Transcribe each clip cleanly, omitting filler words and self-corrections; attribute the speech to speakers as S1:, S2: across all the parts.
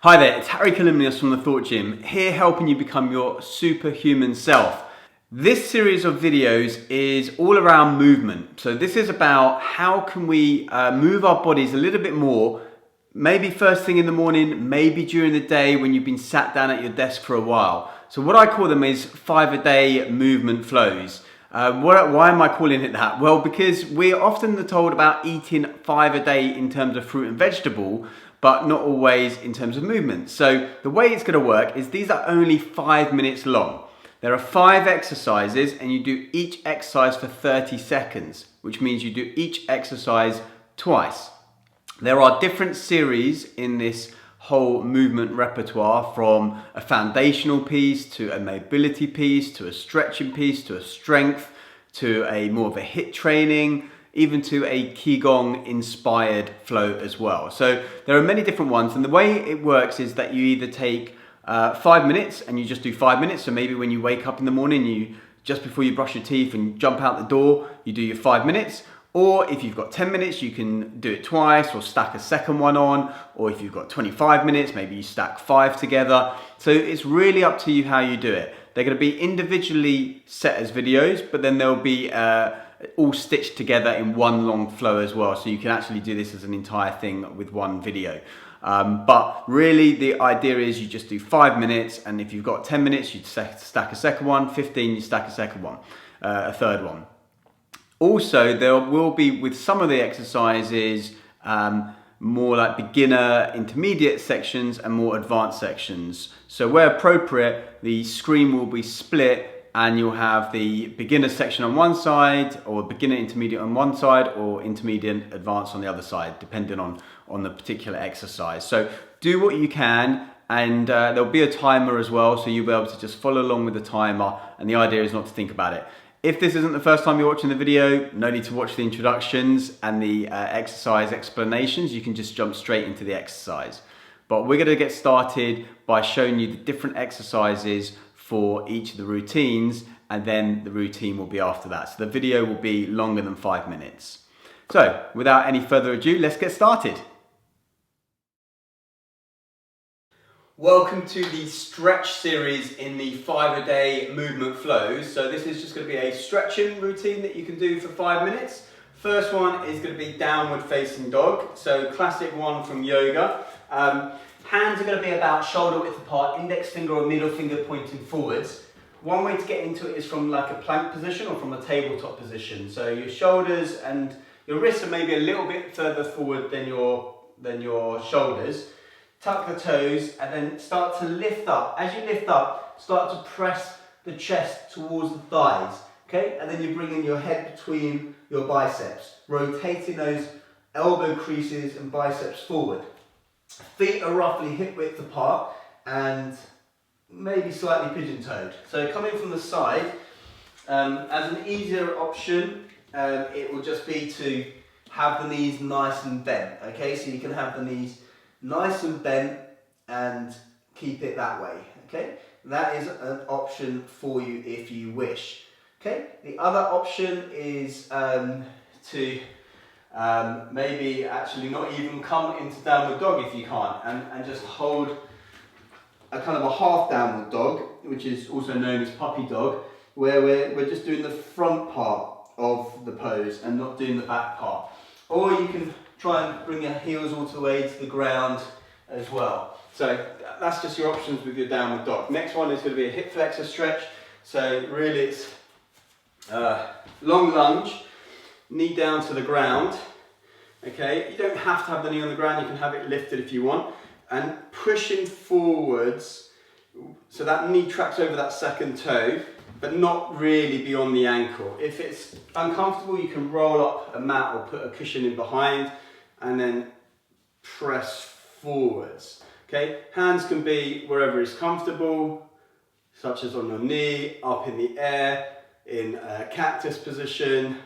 S1: Hi there, it's Kalymnios from the Thought Gym, here helping you become your superhuman self. This series of videos is all around movement. So this is about how can we move our bodies a little bit more, maybe first thing in the morning, maybe during the day when you've been sat down at your desk for a while. So what I call them is 5-a-day movement flows. Why am I calling it that? Well, because we're often told about eating 5 a day in terms of fruit and vegetable, but not always in terms of movement. So the way it's going to work is these are only 5 minutes long. There are 5 exercises and you do each exercise for 30 seconds, which means you do each exercise twice. There are different series in this whole movement repertoire, from a foundational piece to a mobility piece to a stretching piece to a strength to a more of a HIIT training, even to a Qigong inspired flow as well. So there are many different ones, and the way it works is that you either take 5 minutes and you just do 5 minutes. So maybe when you wake up in the morning, just before you brush your teeth and jump out the door, you do your 5 minutes. Or if you've got 10 minutes, you can do it twice or stack a second one on. Or if you've got 25 minutes, maybe you stack 5 together. So it's really up to you how you do it. They're going to be individually set as videos, but then they'll be all stitched together in one long flow as well. So you can actually do this as an entire thing with one video. But really the idea is you just do 5 minutes, and if you've got 10 minutes, you stack a second one, 15, you stack a second one, a third one. Also, there will be, with some of the exercises, more like beginner, intermediate sections and more advanced sections. So where appropriate, the screen will be split and you'll have the beginner section on one side, or beginner intermediate on one side, or intermediate advanced on the other side, depending on the particular exercise. So do what you can, and there'll be a timer as well, so you'll be able to just follow along with the timer, and the idea is not to think about it. If this isn't the first time you're watching the video, no need to watch the introductions and the exercise explanations. You can just jump straight into the exercise. But we're going to get started by showing you the different exercises for each of the routines, and then the routine will be after that. So the video will be longer than 5 minutes. So without any further ado, let's get started. Welcome to the stretch series in the 5-a-day movement flows. So this is just going to be a stretching routine that you can do for 5 minutes. First one is going to be downward facing dog. So classic one from yoga. Hands are going to be about shoulder width apart, index finger or middle finger pointing forwards. One way to get into it is from like a plank position or from a tabletop position. So your shoulders and your wrists are maybe a little bit further forward than your shoulders. Tuck the toes and then start to lift up. As you lift up, start to press the chest towards the thighs, okay? And then you bring in your head between your biceps, rotating those elbow creases and biceps forward. Feet are roughly hip width apart and maybe slightly pigeon-toed. So coming from the side, as an easier option, it will just be to have the knees nice and bent, okay? So you can have the knees nice and bent and keep it that way, okay? That is an option for you if you wish, okay? The other option is to maybe actually not even come into downward dog if you can't, and just hold a kind of a half downward dog, which is also known as puppy dog, where we're just doing the front part of the pose and not doing the back part. Or you can try and bring your heels all the way to the ground as well. So that's just your options with your downward dog. Next one is going to be a hip flexor stretch. So really it's long lunge, knee down to the ground. Okay, you don't have to have the knee on the ground, you can have it lifted if you want. And pushing forwards, so that knee tracks over that second toe, but not really beyond the ankle. If it's uncomfortable, you can roll up a mat or put a cushion in behind and then press forwards. Okay, hands can be wherever is comfortable, such as on your knee, up in the air, in a cactus position,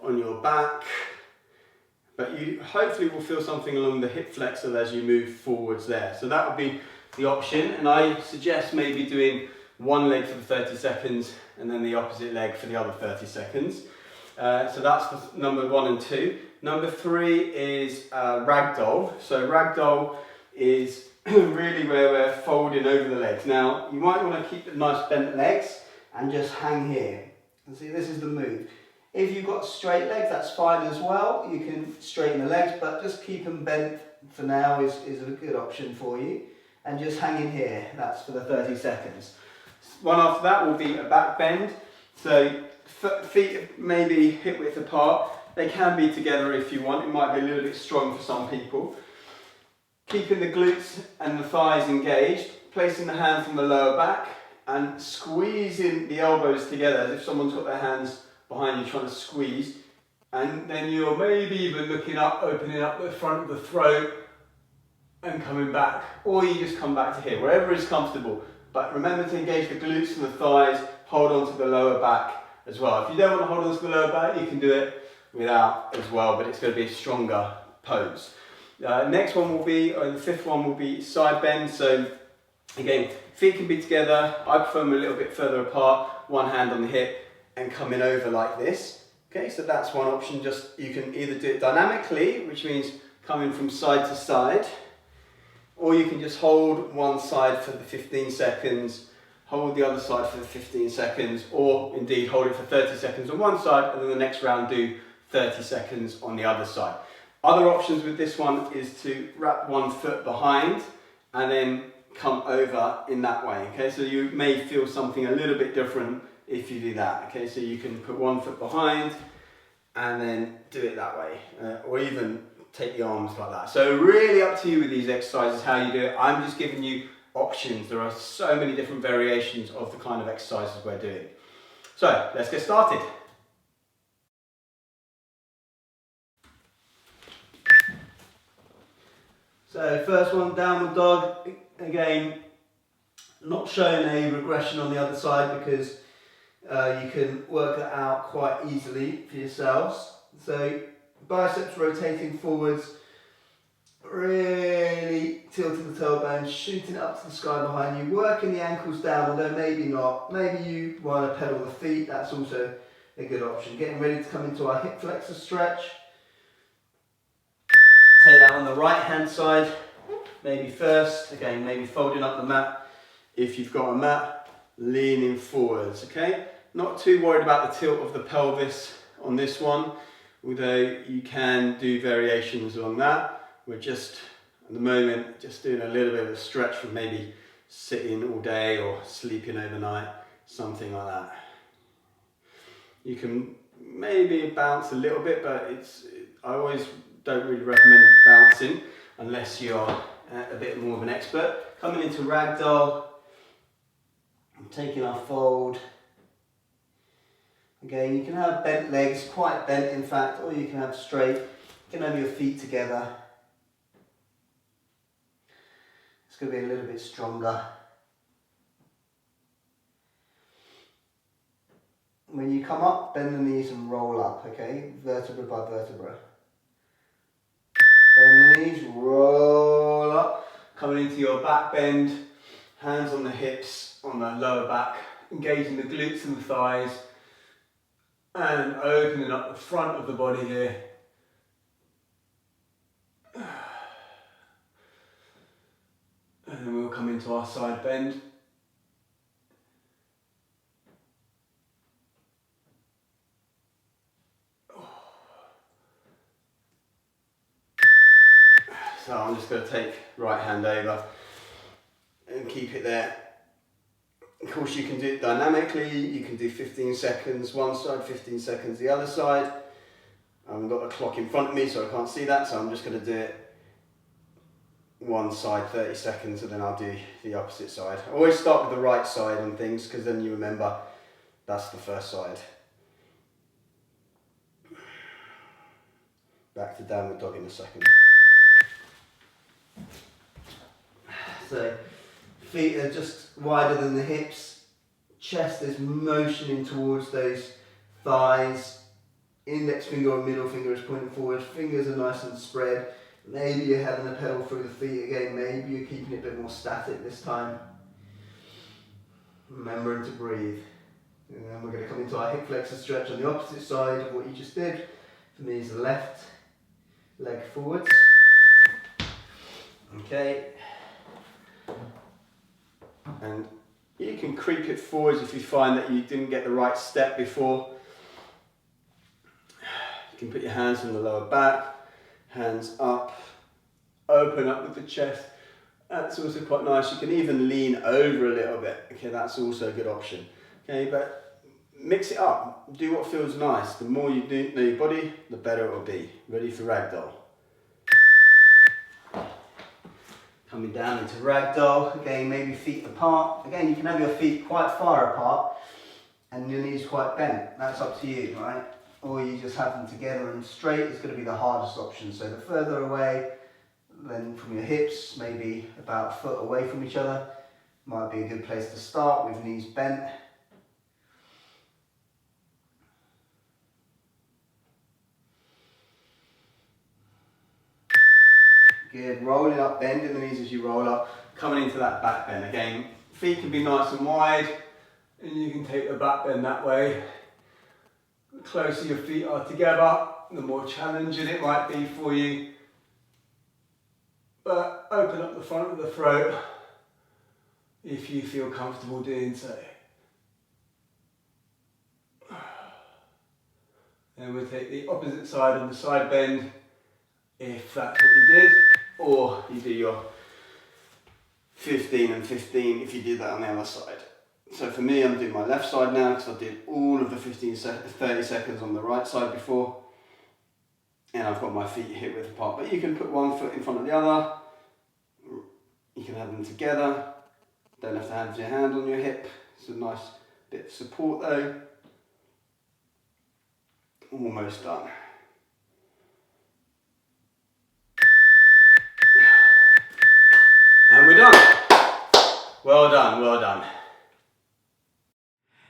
S1: on your back. But you hopefully will feel something along the hip flexor as you move forwards there. So that would be the option, and I suggest maybe doing one leg for the 30 seconds and then the opposite leg for the other 30 seconds. So that's the number 1 and 2. Number 3 is ragdoll. So ragdoll is really where we're folding over the legs. Now, you might want to keep the nice bent legs and just hang here. And see, this is the move. If you've got straight legs, that's fine as well. You can straighten the legs, but just keep them bent for now is a good option for you. And just hang in here. That's for the 30 seconds. One after that will be a back bend. So feet maybe hip width apart. They can be together if you want. It might be a little bit strong for some people. Keeping the glutes and the thighs engaged, placing the hands on the lower back and squeezing the elbows together as if someone's got their hands behind you trying to squeeze. And then you're maybe even looking up, opening up the front of the throat and coming back. Or you just come back to here, wherever is comfortable. But remember to engage the glutes and the thighs, hold on to the lower back as well. If you don't want to hold on to the lower back, you can do it without as well, but it's going to be a stronger pose. Next one will be, or the fifth one will be side bend. So again, feet can be together. I prefer them a little bit further apart, one hand on the hip and coming over like this. Okay, so that's one option. Just you can either do it dynamically, which means coming from side to side, or you can just hold one side for the 15 seconds, hold the other side for the 15 seconds, or indeed hold it for 30 seconds on one side and then the next round do 30 seconds on the other side. Other options with this one is to wrap one foot behind and then come over in that way. Okay, so you may feel something a little bit different if you do that. Okay, so you can put one foot behind and then do it that way, or even take the arms like that. So really up to you with these exercises, how you do it. I'm just giving you options. There are so many different variations of the kind of exercises we're doing. So let's get started. So first one, downward dog. Again, not showing a regression on the other side because you can work that out quite easily for yourselves. So biceps rotating forwards, really tilting the tailbone, shooting it up to the sky behind you, working the ankles down, although maybe not. Maybe you want to pedal the feet, that's also a good option. Getting ready to come into our hip flexor stretch. Take that on the right hand side, maybe first, again maybe folding up the mat if you've got a mat, leaning forwards, okay? Not too worried about the tilt of the pelvis on this one, although you can do variations on that. We're just, at the moment, just doing a little bit of a stretch from maybe sitting all day or sleeping overnight, something like that. You can maybe bounce a little bit, but I always don't really recommend bouncing unless you're a bit more of an expert. Coming into ragdoll, taking our fold. Again, you can have bent legs, quite bent in fact, or you can have straight. You can have your feet together. It's going to be a little bit stronger. When you come up, bend the knees and roll up, okay? Vertebra by vertebra. Bend the knees, roll up. Coming into your back bend, hands on the hips, on the lower back, engaging the glutes and the thighs, and opening up the front of the body here. And then we'll come into our side bend. So I'm just going to take right hand over and keep it there. Of course you can do it dynamically, you can do 15 seconds one side, 15 seconds the other side. I haven't got the clock in front of me so I can't see that, so I'm just going to do it one side 30 seconds and then I'll do the opposite side. I always start with the right side on things because then you remember that's the first side. Back to downward dog in a second. So feet are just wider than the hips, chest is motioning towards those thighs, index finger or middle finger is pointing forward, fingers are nice and spread. Maybe you're having a pedal through the feet again, maybe you're keeping it a bit more static this time. Remembering to breathe. And then we're going to come into our hip flexor stretch on the opposite side of what you just did. For me is the left leg forwards. Okay. And you can creep it forwards if you find that you didn't get the right step before. You can put your hands on the lower back, hands up, open up with the chest. That's also quite nice. You can even lean over a little bit. Okay, that's also a good option. Okay, but mix it up. Do what feels nice. The more you know your body, the better it will be. Ready for ragdoll. Coming down into ragdoll. Again, maybe feet apart. Again, you can have your feet quite far apart and your knees quite bent. That's up to you, right? Or you just have them together and straight is going to be the hardest option. So the further away then from your hips, maybe about a foot away from each other, might be a good place to start with knees bent. Good, rolling up, bending the knees as you roll up, coming into that back bend. Again, feet can be nice and wide, and you can take the back bend that way. The closer your feet are together, the more challenging it might be for you. But open up the front of the throat if you feel comfortable doing so. And we'll take the opposite side on the side bend if that's what you did, or you do your 15 and 15 if you did that on the other side. So for me, I'm doing my left side now because I did all of the 30 seconds on the right side before. And I've got my feet hip width apart, but you can put one foot in front of the other. You can have them together. Don't have to have your hand on your hip. It's a nice bit of support though. Almost done. And we're done. Well done, well done.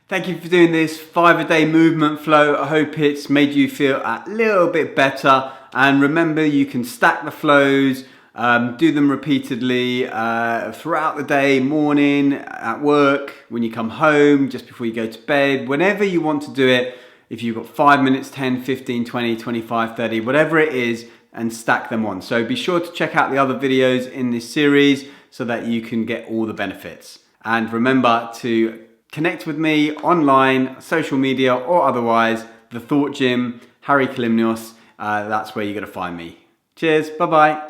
S1: Thank you for doing this 5-a-day movement flow. I hope it's made you feel a little bit better. And remember, you can stack the flows, do them repeatedly throughout the day, morning, at work, when you come home, just before you go to bed, whenever you want to do it. If you've got 5 minutes, 10, 15, 20, 25, 30, whatever it is, and stack them on. So be sure to check out the other videos in this series so that you can get all the benefits. And remember to connect with me online, social media or otherwise, The Thought Gym, Harry Kalymnios, that's where you're going to find me. Cheers, bye-bye.